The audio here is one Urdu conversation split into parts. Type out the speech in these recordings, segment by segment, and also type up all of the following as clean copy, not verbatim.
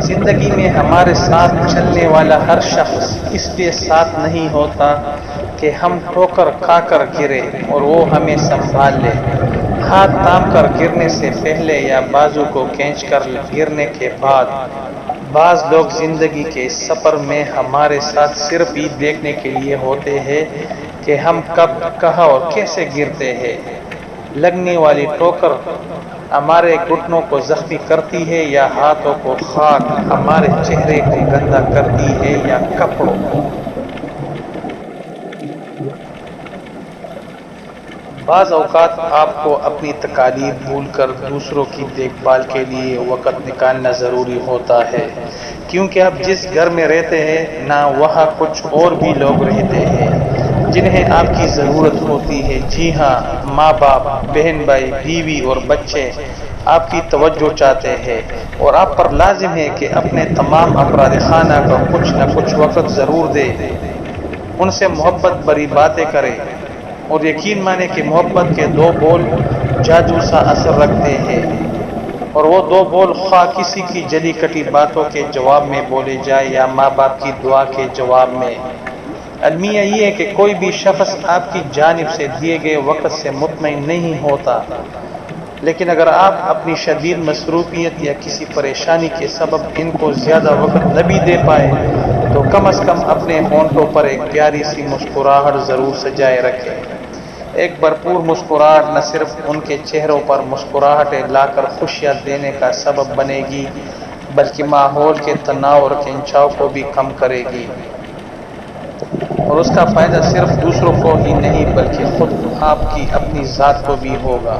زندگی میں ہمارے ساتھ چلنے والا ہر شخص اس لیے ساتھ نہیں ہوتا کہ ہم ٹھوکر کھا کر گرے اور وہ ہمیں سنبھال لے۔ ہاتھ تھام کر گرنے سے پہلے یا بازو کو کھینچ کر گرنے کے بعد، بعض لوگ زندگی کے اس سفر میں ہمارے ساتھ صرف یہ دیکھنے کے لیے ہوتے ہیں کہ ہم کب، کہاں اور کیسے گرتے ہیں۔ لگنے والی ٹھوکر ہمارے گھٹنوں کو زخمی کرتی ہے یا ہاتھوں کو خاک ہمارے چہرے کو گندا کرتی ہے یا کپڑوں۔ بعض اوقات آپ کو اپنی تکالیف بھول کر دوسروں کی دیکھ بھال کے لیے وقت نکالنا ضروری ہوتا ہے، کیونکہ آپ جس گھر میں رہتے ہیں نہ وہاں کچھ اور بھی لوگ رہتے ہیں جنہیں آپ کی ضرورت ہوتی ہے۔ جی ہاں، ماں باپ، بہن بھائی، بیوی اور بچے آپ کی توجہ چاہتے ہیں، اور آپ پر لازم ہے کہ اپنے تمام افراد خانہ کو کچھ نہ کچھ وقت ضرور دیں، ان سے محبت بھری باتیں کریں، اور یقین مانیں کہ محبت کے دو بول جادو سا اثر رکھتے ہیں، اور وہ دو بول خواہ کسی کی جلی کٹی باتوں کے جواب میں بولے جائے یا ماں باپ کی دعا کے جواب میں۔ المیہ یہ ہے کہ کوئی بھی شخص آپ کی جانب سے دیے گئے وقت سے مطمئن نہیں ہوتا، لیکن اگر آپ اپنی شدید مصروفیت یا کسی پریشانی کے سبب ان کو زیادہ وقت نہ بھی دے پائے تو کم از کم اپنے ہونٹوں پر ایک پیاری سی مسکراہٹ ضرور سجائے رکھیں۔ ایک بھرپور مسکراہٹ نہ صرف ان کے چہروں پر مسکراہٹیں لا کر خوشیاں دینے کا سبب بنے گی، بلکہ ماحول کے تناؤ اور کھنچاؤ کو بھی کم کرے گی، اور اس کا فائدہ صرف دوسروں کو ہی نہیں بلکہ خود آپ کی اپنی ذات کو بھی ہوگا۔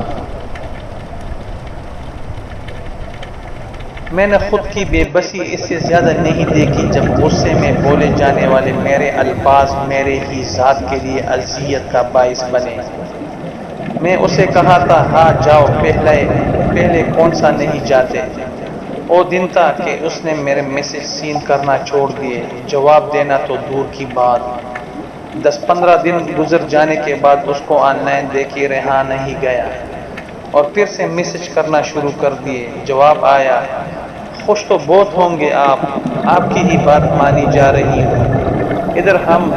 میں نے خود کی بے بسی اس سے زیادہ نہیں دیکھی جب غصے میں بولے جانے والے میرے الفاظ میرے ہی ذات کے لیے اذیت کا باعث بنے۔ میں اسے کہا تھا، ہاں جاؤ، پہلے کون سا نہیں جاتے۔ وہ دن تھا کہ اس نے میرے میسج سین کرنا چھوڑ دیے، جواب دینا تو دور کی بات۔ 10-15 دن گزر جانے کے بعد اس کو آن لائن دیکھے رہا نہیں گیا، اور پھر سے میسج کرنا شروع کر دیے، جواب آیا، خوش تو بہت ہوں گے آپ کی ہی بات مانی جا رہی ہوں۔ ادھر ہم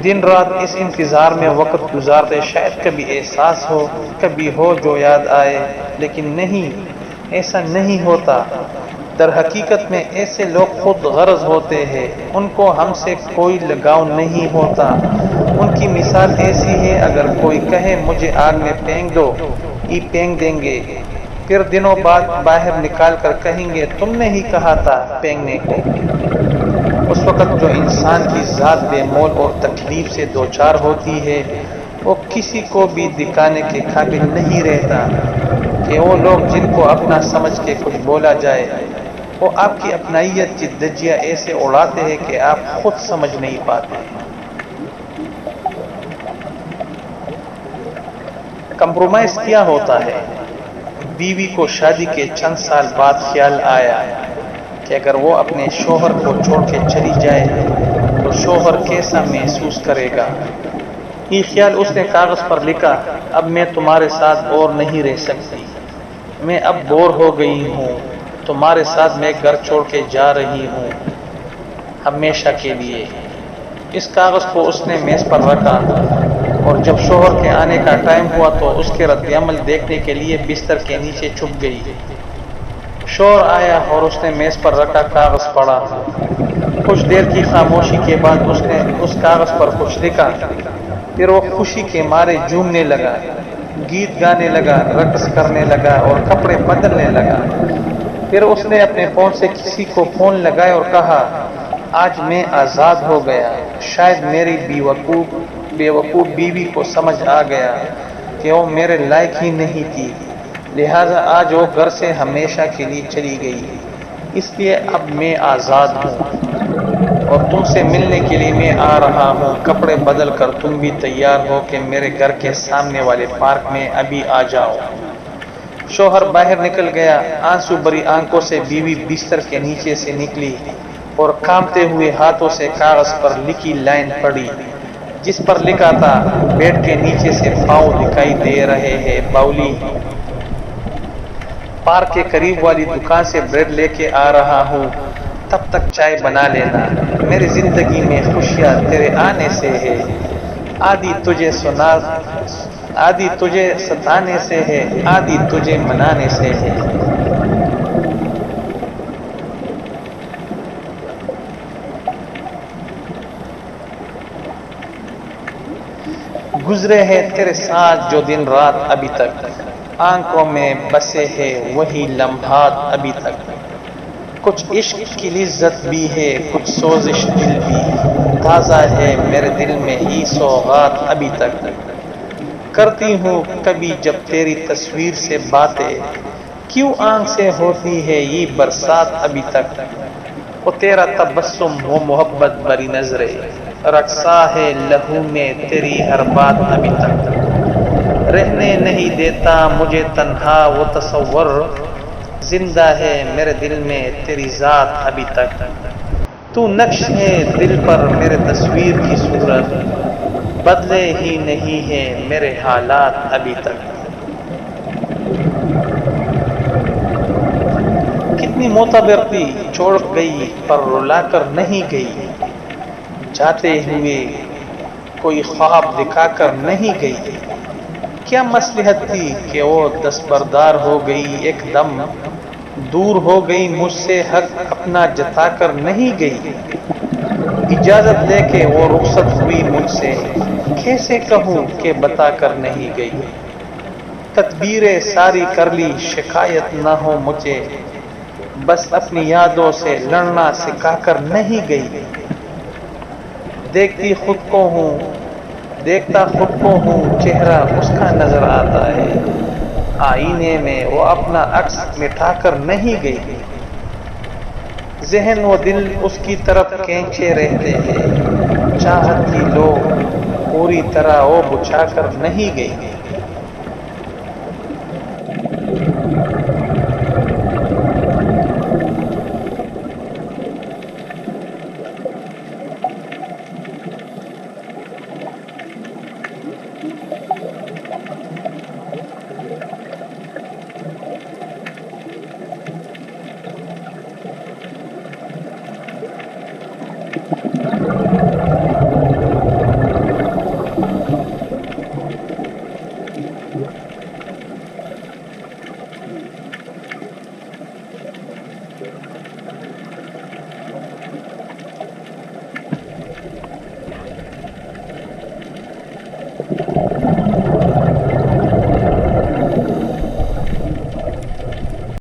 دن رات اس انتظار میں وقت گزارتے، شاید کبھی احساس ہو، کبھی ہو جو یاد آئے، لیکن نہیں، ایسا نہیں ہوتا۔ در حقیقت میں ایسے لوگ خود غرض ہوتے ہیں، ان کو ہم سے کوئی لگاؤ نہیں ہوتا۔ ان کی مثال ایسی ہے، اگر کوئی کہے مجھے آگ میں پھینک دو، یہ پھینک دیں گے، پھر دنوں بعد باہر نکال کر کہیں گے تم نے ہی کہا تھا پھینکنے کو۔ اس وقت جو انسان کی ذات بے مول اور تکلیف سے دوچار ہوتی ہے، وہ کسی کو بھی دکھانے کے قابل نہیں رہتا کہ وہ لوگ جن کو اپنا سمجھ کے کچھ بولا جائے، وہ آپ کی اپنائیت کی دھجیاں ایسے اڑاتے ہیں کہ آپ خود سمجھ نہیں پاتے۔ کمپرومائز کیا ہوتا ہے؟ بیوی کو شادی کے چند سال بعد خیال آیا کہ اگر وہ اپنے شوہر کو چھوڑ کے چلی جائے تو شوہر کیسا محسوس کرے گا۔ یہ خیال اس نے کاغذ پر لکھا، اب میں تمہارے ساتھ اور نہیں رہ سکتی، میں اب بور ہو گئی ہوں، تمہارے ساتھ میں گھر چھوڑ کے جا رہی ہوں ہمیشہ کے لیے۔ اس کاغذ کو اس نے میز پر رکھا، اور جب شوہر کے آنے کا ٹائم ہوا تو اس کے رد عمل دیکھنے کے لیے بستر کے نیچے چھپ گئی۔ شوہر آیا اور اس نے میز پر رکھا کاغذ پڑھا۔ کچھ دیر کی خاموشی کے بعد اس نے اس کاغذ پر کچھ لکھا، پھر وہ خوشی کے مارے جھومنے لگا، گیت گانے لگا، رقص کرنے لگا اور کپڑے بدلنے لگا۔ پھر اس نے اپنے فون سے کسی کو فون لگایا اور کہا، آج میں آزاد ہو گیا۔ شاید میری بے وقوف بیوی کو سمجھ آ گیا کہ وہ میرے لائق ہی نہیں تھی، لہذا آج وہ گھر سے ہمیشہ کے لیے چلی گئی، اس لیے اب میں آزاد ہوں، اور تم سے ملنے کے لیے میں آ رہا ہوں۔ کپڑے بدل کر تم بھی تیار ہو کہ میرے گھر کے سامنے والے پارک میں ابھی آ جاؤ۔ شوہر باہر نکل گیا، آنسو بھری آنکھوں سے بیوی بستر کے نیچے سے نکلی اور کانپتے ہوئے ہاتھوں سے کاغذ پر لکھی لائن پڑھی، جس پر لکھا تھا، بیڈ کے نیچے سے پاؤں دکھائی دے رہے ہیں باؤلی۔ پارک کے قریب والی دکان سے بریڈ لے کے آ رہا ہوں، تب تک چائے بنا لینا۔ میری زندگی میں خوشیاں تیرے آنے سے ہے، آدھی تجھے ستانے سے ہے، آدھی تجھے منانے سے ہے۔ گزرے ہیں تیرے ساتھ جو دن رات ابھی تک، آنکھوں میں بسے ہیں وہی لمحات ابھی تک۔ کچھ عشق کی لذت بھی ہے، کچھ سوزش دل بھی، تازہ ہے میرے دل میں یہ سوغات ابھی تک۔ کرتی ہوں کبھی جب تیری تصویر سے باتیں، کیوں آنکھ سے ہوتی ہے یہ برسات ابھی تک۔ وہ تیرا تبسم، وہ محبت بری نظریں، رقصا ہے لہو میں تیری ہر بات ابھی تک۔ رہنے نہیں دیتا مجھے تنہا وہ تصور، زندہ ہے میرے دل میں تیری ذات ابھی تک۔ تو نقش ہے دل پر میرے تصویر کی صورت، بدلے ہی نہیں ہے میرے حالات ابھی تک۔ کتنی معتبر تھی چھوڑ گئی پر رلا کر نہیں گئی، جاتے ہوئے کوئی خواب دکھا کر نہیں گئی۔ کیا مصلحت تھی کہ وہ دستبردار ہو گئی، ایک دم دور ہو گئی مجھ سے، حق اپنا جتا کر نہیں گئی۔ اجازت لے کے وہ رخصت ہوئی مجھ سے، کیسے کہوں کہ بتا کر نہیں گئی۔ تدبیریں ساری کر لی شکایت نہ ہو مجھے، بس اپنی یادوں سے لڑنا سکھا کر نہیں گئی۔ دیکھتا خود کو ہوں چہرہ اس کا نظر آتا ہے، آئینے میں وہ اپنا عکس مٹا کر نہیں گئی۔ ذہن و دل اس کی طرف کھینچے رہتے ہیں، چاہت کی لو پوری طرح وہ بجھا کر نہیں گئی۔